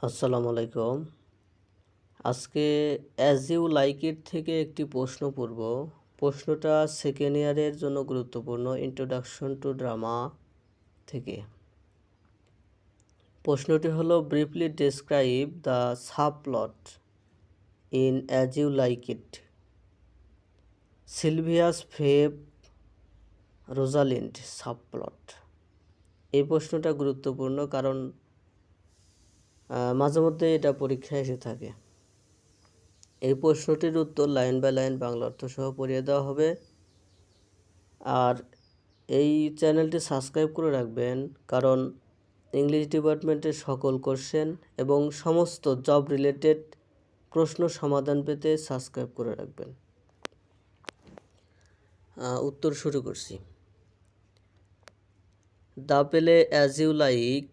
আসসালামু আলাইকুম। আজকে অ্যাজ ইউ লাইক ইট থেকে একটি প্রশ্ন পড়ব। প্রশ্নটা সেকেন্ড ইয়ারের জন্য গুরুত্বপূর্ণ, ইন্ট্রোডাকশন টু ড্রামা থেকে। প্রশ্নটি হলো, briefly describe the subplot in as you like it. Silvius Phebe Rosalind subplot. এই প্রশ্নটা গুরুত্বপূর্ণ কারণ মাঝে মধ্যে এটা পরীক্ষায় এসে থাকে। এই প্রশ্নটির উত্তর লাইন বাই লাইন বাংলা অর্থ সহ পড়িয়ে দেওয়া হবে। আর এই চ্যানেলটি সাবস্ক্রাইব করে রাখবেন, কারণ ইংলিশ ডিপার্টমেন্টের সকল কোশ্চেন এবং সমস্ত জব রিলেটেড প্রশ্ন সমাধান পেতে সাবস্ক্রাইব করে রাখবেন। উত্তর শুরু করছি। The play as you like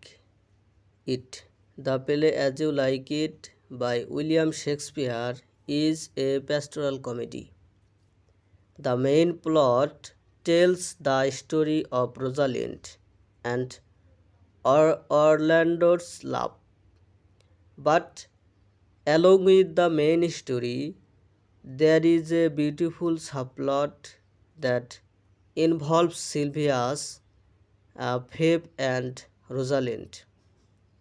it. The play as you like it by William Shakespeare is a pastoral comedy. The main plot tells the story of Rosalind and Orlando's love. But along with the main story, there is a beautiful subplot that involves Sylvia's Phoebe and Rosalind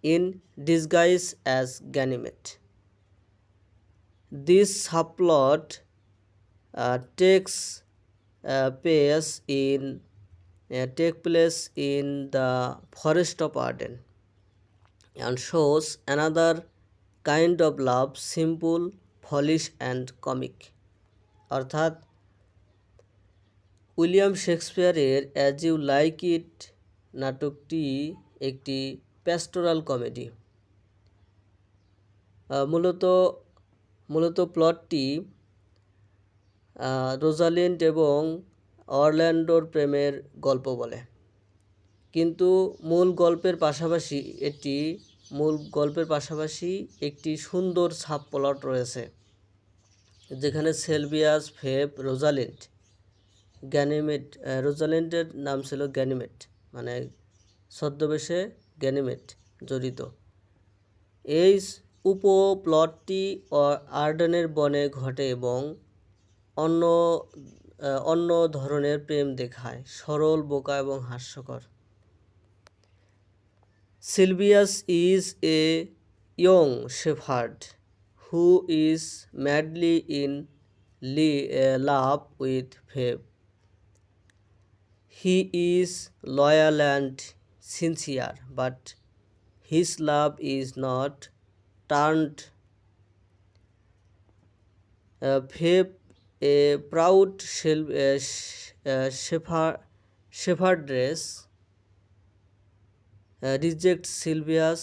in disguise as Ganymede. This subplot takes place in the Forest of Arden and shows another kind of love, simple, foolish and comic. অর্থাৎ William শেক্সপিয়ারের As you like It নাটকটি একটি pastoral comedy. মূলত প্লটটি Rosalind এবং অরল্যান্ডোর প্রেমের গল্প বলে, কিন্তু মূল গল্পের পাশাপাশি একটি সুন্দর সাবপ্লট রয়েছে, যেখানে সেলভিয়াস, ফেব, রোজালিন্ড, গ্যানিমেড, রোজালিন্ডের নাম ছিল গ্যানিমেড, মানে ছদ্মবেশে গ্যানিমেড জড়িত। এই উপপ্লটটি আর্ডেনের বনে ঘটে এবং অন্য ধরনের প্রেম দেখায়, সরল, বোকা এবং হাস্যকর। Sylvius is a young shepherd who is madly in love with Phoebe. He is loyal and sincere, but his love is not turned. Phoebe, a proud shepherdess, rejects Sylvius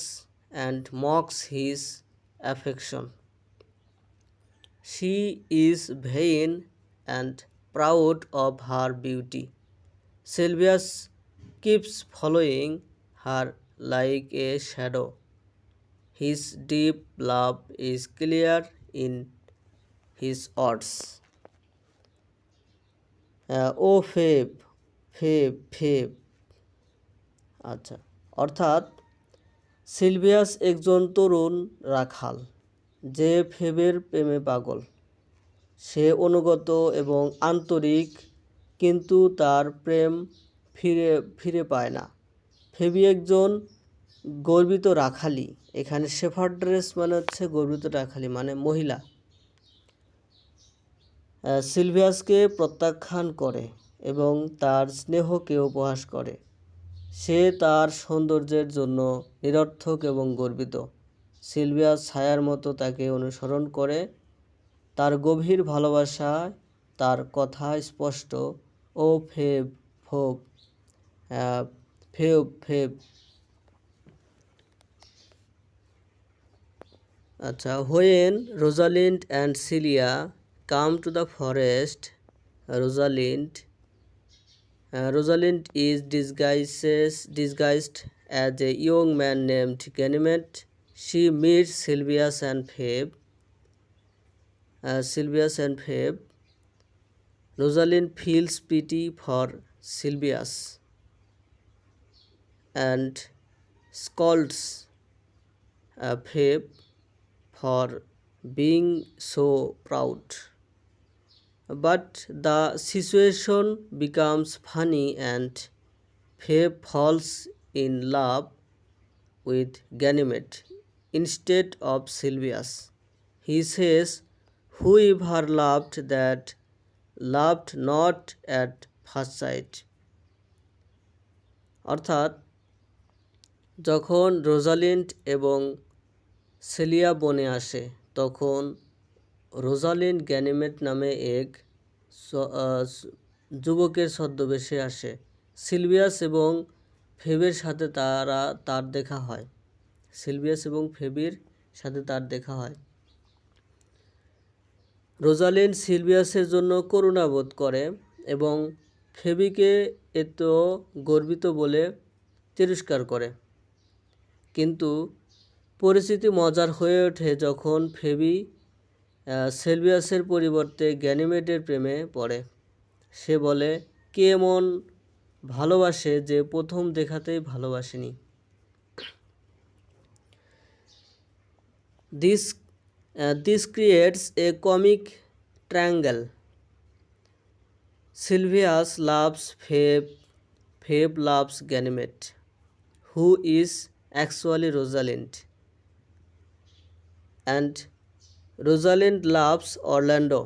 and mocks his affection. She is vain and proud of her beauty. Sylvius keeps following her like a shadow. His deep love is clear in his words. ও Phebe, Phebe, Phebe. আচ্ছা, অর্থাৎ Sylvius একজন তরুণ রাখাল, যে ফেবের প্রেমে পাগল। সে অনুগত এবং আন্তরিক, কিন্তু তার প্রেম ফিরে পায় না। ফেবি একজন গর্বিত রাখালি। এখানে শেফার্ড্রেস মানে হচ্ছে গর্বিত রাখালি, মানে মহিলা। সিলভিয়াসকে প্রত্যাখ্যান করে এবং তার স্নেহকে উপহাস করে। সে তার সৌন্দর্যের জন্য নিরর্থক এবং গর্বিত। সিলভিয়াস ছায়ার মতো তাকে অনুসরণ করে। তার গভীর ভালোবাসায় তার কথা স্পষ্ট। ও ফেব, ফোব, ফেব, ফেব। আচ্ছা, when Rosalind and Celia come to the forest, Rosalind is disguised as a young man named Ganymede. She meets Sylvius and Phoebe. Rosalind feels pity for Sylvius and scolds Phoebe for being so proud. But the situation becomes funny and Phoebe falls in love with Ganymede instead of Sylvius. He says, "Whoever loved that loved not at first sight." অর্থাৎ যখন Rosalind এবং সেলিয়া বনে আসে তখন Rosalind Ganymede নামে এক যুবকের ছদ্মবেশে আসে। সিলভিয়াস এবং ফেবের সাথে তার দেখা হয়। সিলভিয়াস এবং ফেবির সাথে তার দেখা হয়। রোজালিন্ড সিলভিয়াসের জন্য করুণা বোধ করে এবং ফেবিকে এত গর্বিত বলে তিরস্কার করে। কিন্তু পরিস্থিতি মজার হয়ে ওঠে যখন ফেবি সিলভিয়াসের পরিবর্তে গ্যানিমেডের প্রেমে পড়ে। সে বলে, কে এমন ভালোবাসে যে প্রথম দেখাতেই ভালোবাসেনি। This creates a comic triangle. Sylvius loves Phoebe, Phoebe loves Ganymede, who is actually Rosalind, and Rosalind loves Orlando.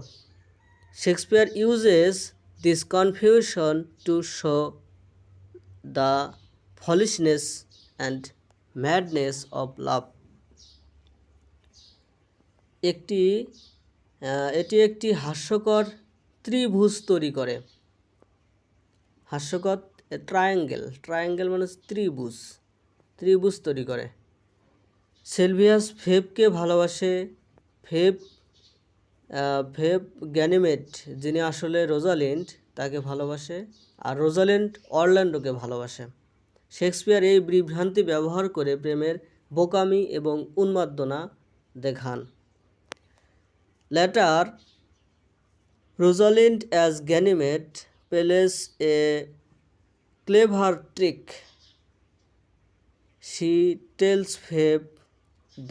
Shakespeare uses this confusion to show the foolishness and madness of love. এটি একটি হাস্যকর ত্রিভুজ তৈরি করে। হাস্যকর triangle মানে ত্রিভুজ তৈরি করে। সিলভিয়াস ফেবকে ভালোবাসে, ফেব গ্যানিমেড যিনি আসলে রোজালিন্ড তাকে ভালোবাসে, আর রোজালিন্ড অরল্যান্ডোকে ভালোবাসে। শেক্সপিয়ার এই বিভ্রান্তি ব্যবহার করে প্রেমের বোকামি এবং উন্মাদনা দেখান। Later, Rosalind as Ganymede plays a clever trick. She tells Phoebe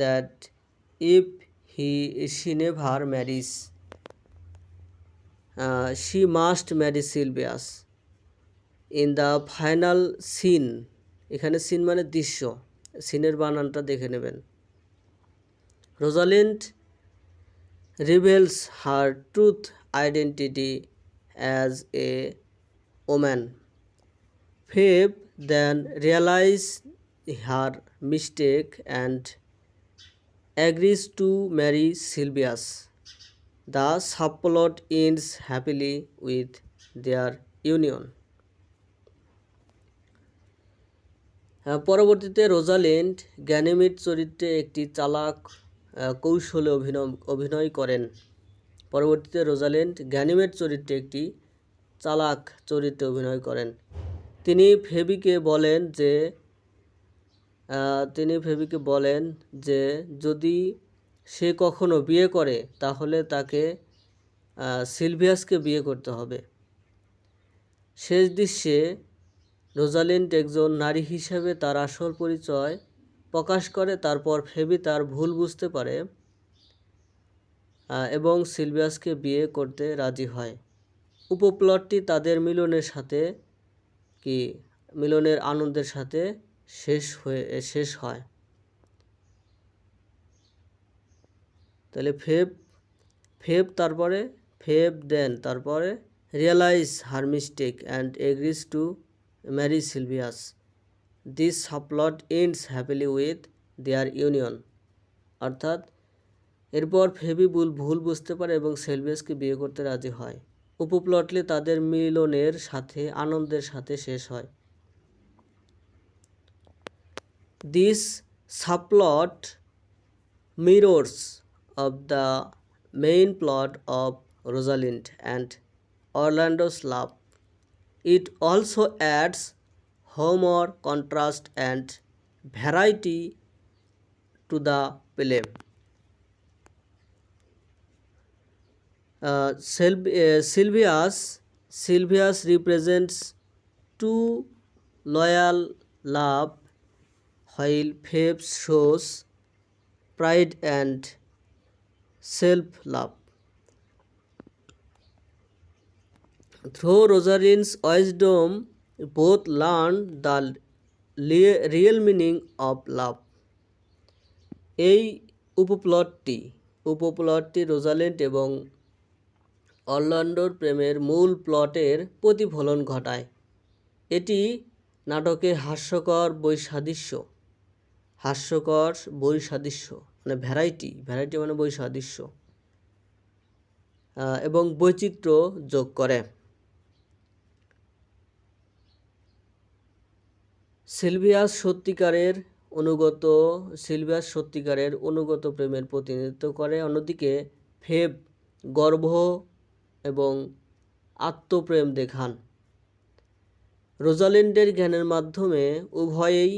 that if she never marries, she must marry Sylvius. In the final scene, এখানে সিন মানে দৃশ্য, সিনের বানানটা দেখে নেবেন। Rosalind reveals her truth identity as a woman. Phoebe then realizes her mistake and agrees to marry Sylvius. The subplot ends happily with their union. পরবর্তীতে Rosalind Ganymede চরিত্রে একটি চালাক কৌশলে অভিনয় করেন। পরবর্তীতে রোজালিন্ড গ্যানিমেড চরিত্রে একটি চালাক চরিত্রে অভিনয় করেন। তিনি ফেবিকে বলেন যে যদি সে কখনো বিয়ে করে তাহলে তাকে সিলভিয়াসকে বিয়ে করতে হবে। শেষ দৃশ্যে রোজালিন্ড একজন নারী হিসেবে তার আসল পরিচয় প্রকাশ করে। তারপর ফেবি তার ভুল বুঝতে পারে এবং সিলভিয়াসকে বিয়ে করতে রাজি হয়। উপপ্লটটি তাদের মিলনের আনন্দের সাথে শেষ হয়। তাহলে তারপরে realise her mistake and agrees to marry Sylvius. This subplot ends happily with their union. অর্থাৎ এরপর ফেবি ভুল বুঝতে পারে এবং সিলভিয়াসকে বিয়ে করতে রাজি হয়। উপপ্লটলি তাদের মিলনের সাথে আনন্দের সাথে শেষ হয়। This subplot mirrors of the main plot of Rosalind and Orlando's love. It also adds humor, contrast, and variety to the play. Sylvius represents true loyal love, while Phoebe shows pride and self-love. Through Rosalind's wisdom, both learn the real meaning of love. এই উপপ্লটটি Rosalind এবং অরল্যান্ডোর প্রেমের মূল প্লটের প্রতিফলন ঘটায়। এটি নাটকের হাস্যকর বৈসাদৃশ্য মানে ভ্যারাইটি মানে বৈসাদৃশ্য এবং বৈচিত্র্য যোগ করে। সিলভিয়াস সত্যিকারের অনুগত প্রেমের প্রতিনিধিত্ব করে। অন্যদিকে ফেব গর্ব এবং আত্মপ্রেম দেখান। রোজালিন্ডের জ্ঞানের মাধ্যমে উভয়েই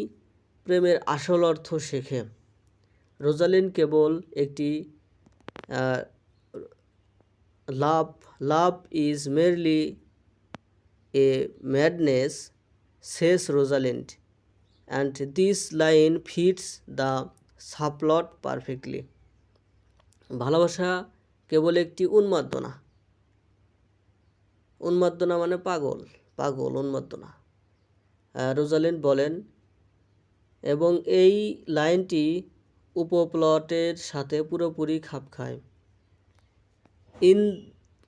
প্রেমের আসল অর্থ শেখে। রোজালিন্ড কেবল একটি love is merely a madness, says Rosalind, and this line fits the subplot perfectly. ভালোবাসা কেবল একটি উন্মাদনা মানে পাগল উন্মাদনা, রোজালিন্ড বলেন, এবং এই লাইনটি উপপ্লটের সাথে পুরোপুরি খাপ খায়।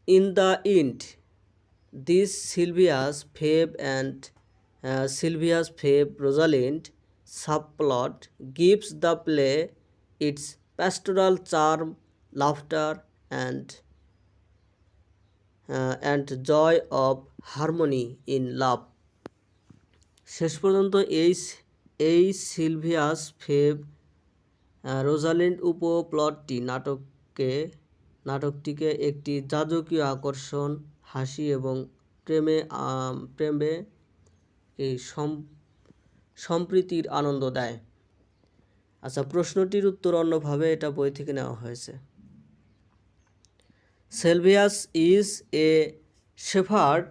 In the end, this Sylvia's Feb Rosalind subplot gives the play its pastoral charm, laughter, and joy of harmony in love. শেষ পর্যন্ত এই সিলভিয়াস ফেব রোজালিন্ড উপপ্লটটি নাটকটিকে একটি যাজকীয় আকর্ষণ, হাসি এবং প্রেমে এই সম্প্রীতির আনন্দ দেয়। আচ্ছা, প্রশ্নটির উত্তর অন্যভাবে, এটা বই থেকে নেওয়া হয়েছে। Silvius is a shepherd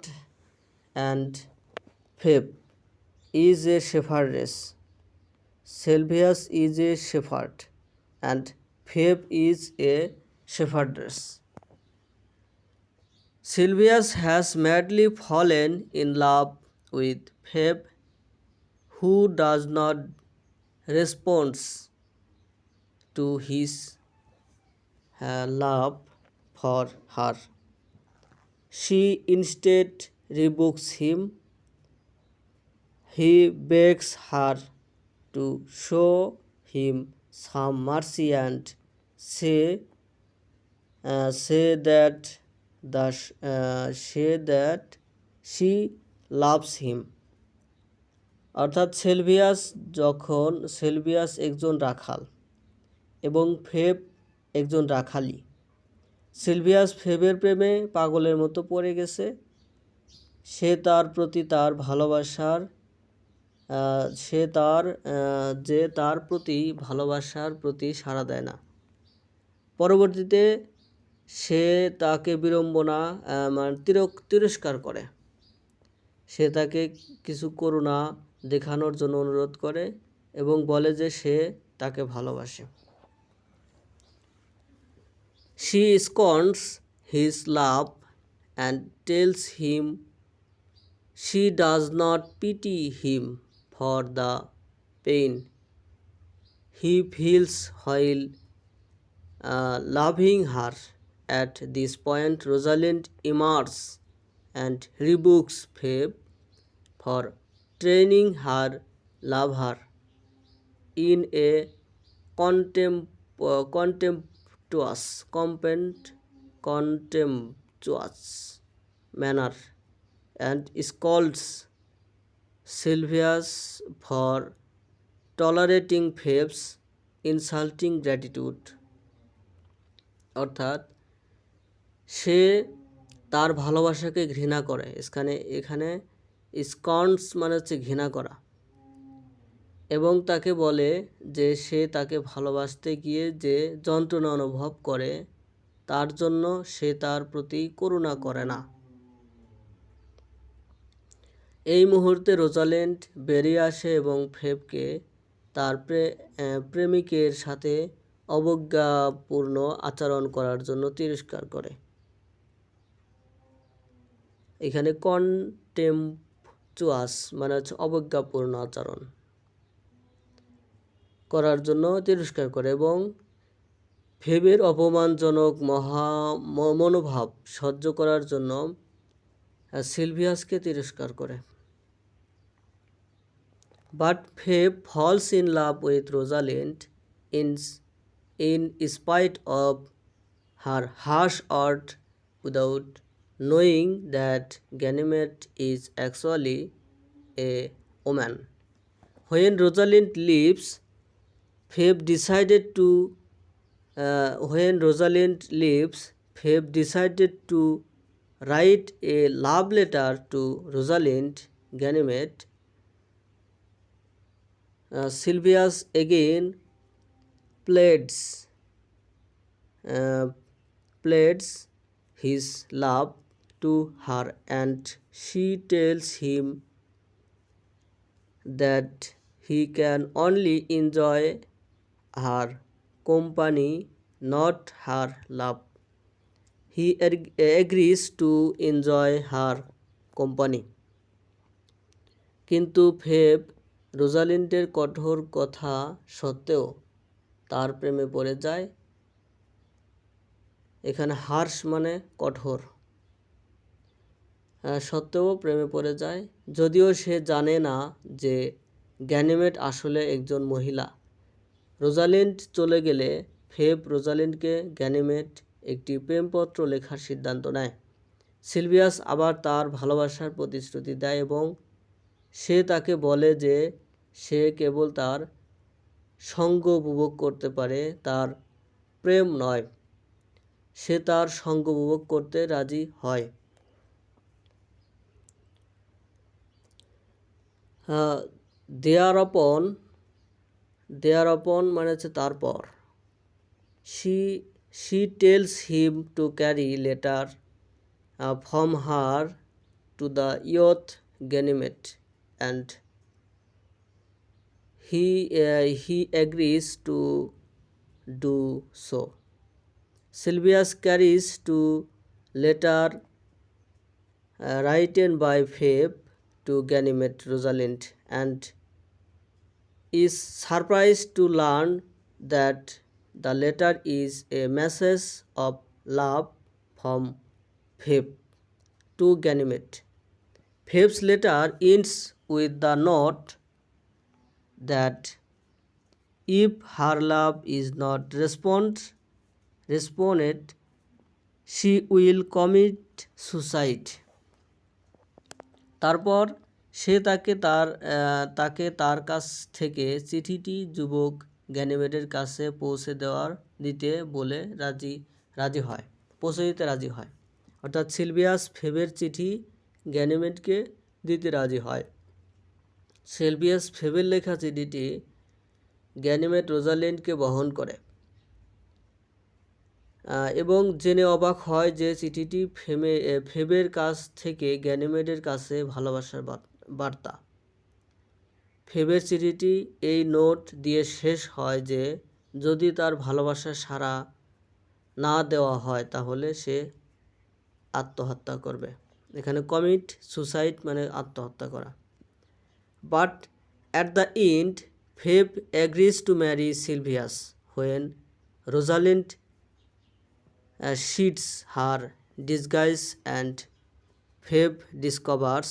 and Phebe is a shepherdess. Silvius is a shepherd and Phebe is a shepherdess. Sylvius has madly fallen in love with Feb, who does not respond to his love for her. She instead rebukes him. He begs her to show him some mercy and say that she loves him. অর্থাৎ সেলভিয়াস একজন রাখাল এবং Feb একজন রাখালি। Sylvius ফেবের প্রেমে পাগলের মতো পড়ে গেছে। সে তার প্রতি ভালোবাসার প্রতি সাড়া দেয় না। পরবর্তীতে সে তাকে তিরস্কার করে। সে তাকে কিছু করুণা দেখানোর জন্য অনুরোধ করে এবং বলে যে সে তাকে ভালোবাসে। She scorns his love and tells him she does not pity him for the pain he feels while loving her. At this point, Rosalind emerges and rebukes Feb for training her lover in a contemptuous manner and scolds Sylvius for tolerating Feb's insulting gratitude. অর্থাৎ সে তার ভালোবাসাকে ঘৃণা করে। এখানে স্কর্নস মানে হচ্ছে ঘৃণা করা, এবং তাকে বলে যে সে তাকে ভালোবাসতে গিয়ে যে যন্ত্রণা অনুভব করে তার জন্য সে তার প্রতি করুণা করে না। এই মুহূর্তে রোজালিন্ড বেরিয়ে আসে এবং ফেবকে তার প্রেমিকের সাথে অবজ্ঞাপূর্ণ আচরণ করার জন্য তিরস্কার করে। এখানে কন্টেম্পচুয়াস মানে হচ্ছে অবজ্ঞাপূর্ণ আচরণ করার জন্য তিরস্কার করে এবং ফেবের অপমানজনক মনোভাব সহ্য করার জন্য সিলভিয়াসকে তিরস্কার করে। But Phoebe falls in love with Rosalind in spite of her harsh words without knowing that Ganymede is actually a woman. When Rosalind leaves, Phoebe decided to write a love letter to Rosalind Ganymede. Sylvius again pleads his love to her, and she tells him that he can only enjoy her company, not her love. He agrees to enjoy her company. কিন্তু Feb রোজালিন্ডের কঠোর কথা সত্ত্বেও তার প্রেমে পড়ে যায়। এখানে হার্শ মানে কঠোর, সত্ত্বেও প্রেমে পড়ে যায়, যদিও সে জানে না যে গ্যানিমেড আসলে একজন মহিলা। রোজালিন্ড চলে গেলে ফেব রোজালিন্ডকে গ্যানিমেড একটি প্রেমপত্র লেখার সিদ্ধান্ত নেয়। সিলভিয়াস আবার তার ভালোবাসার প্রতিশ্রুতি দেয় এবং সে তাকে বলে যে সে কেবল তার সঙ্গ উপভোগ করতে পারে, তার প্রেম নয়। সে তার সঙ্গ উপভোগ করতে রাজি হয়। দেয়ারপন মানে হচ্ছে তারপর। she tells him to carry letter from her to the youth Ganymede, and he agrees to do so. Sylvius carries to letter written by Phoebe to Ganymede Rosalind and is surprised to learn that the letter is a message of love from Phoebe to Ganymede. Phoebe's letter ends with the note that if her love is not responded, she will commit suicide. তারপর সে তাকে তার কাছ থেকে চিঠিটি যুবক গ্যানিমেডের কাছে পৌঁছে দিতে রাজি হয়। অর্থাৎ সিলভিয়াস ফেবের চিঠি গ্যানিমেডকে দিতে রাজি হয়। সিলভিয়াস ফেবের লেখা চিঠিটি গ্যানিমেড রোজালিন্ডকে বহন করে এবং জেনে অবাক হয় যে চিঠিটি ফেবের কাছ থেকে গ্যানিমেডের কাছে ভালোবাসার বার্তা। ফেবের চিঠিটি এই নোট দিয়ে শেষ হয় যে যদি তার ভালোবাসা সাড়া না দেওয়া হয় তাহলে সে আত্মহত্যা করবে। এখানে কমিট সুসাইড মানে আত্মহত্যা করা। But at the end Feb agrees to marry Sylvius when Rosalind sheets her disguise and Phoebe discovers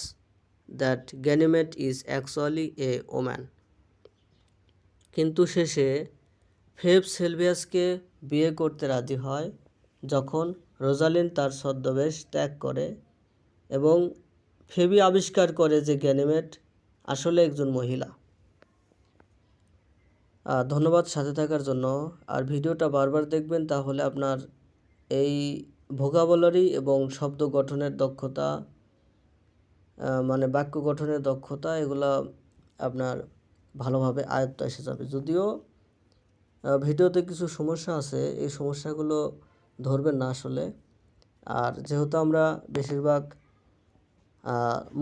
that Ganymede is actually a woman. কিন্তু শেষে ফেব সিলভিয়াসকে বিয়ে করতে রাজি হয় যখন রোজালিন্ড তার ছদ্মবেশ ত্যাগ করে এবং ফেবি আবিষ্কার করে যে গ্যানিমেড আসলে একজন মহিলা। ধন্যবাদ সাথে থাকার জন্য। আর ভিডিওটা বারবার দেখবেন, তাহলে আপনার এই ভোকাবুলারি এবং শব্দ গঠনের দক্ষতা মানে বাক্য গঠনের দক্ষতা এগুলো আপনার ভালোভাবে আয়ত্ত এসে যাবে। যদিও ভিডিওতে কিছু সমস্যা আছে, এই সমস্যাগুলো ধরবেন না আসলে। আর যেহেতু আমরা বেশিরভাগ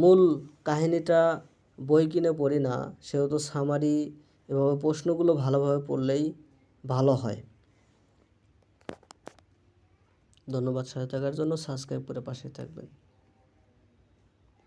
মূল কাহিনীটা বই কিনে পড়ি না, সেহেতু সামারি এভাবে প্রশ্নগুলো ভালোভাবে পড়লেই ভালো হয়। ধন্যবাদ। সাথে থাকার জন্য সাবস্ক্রাইব করে পাশে থাকবেন।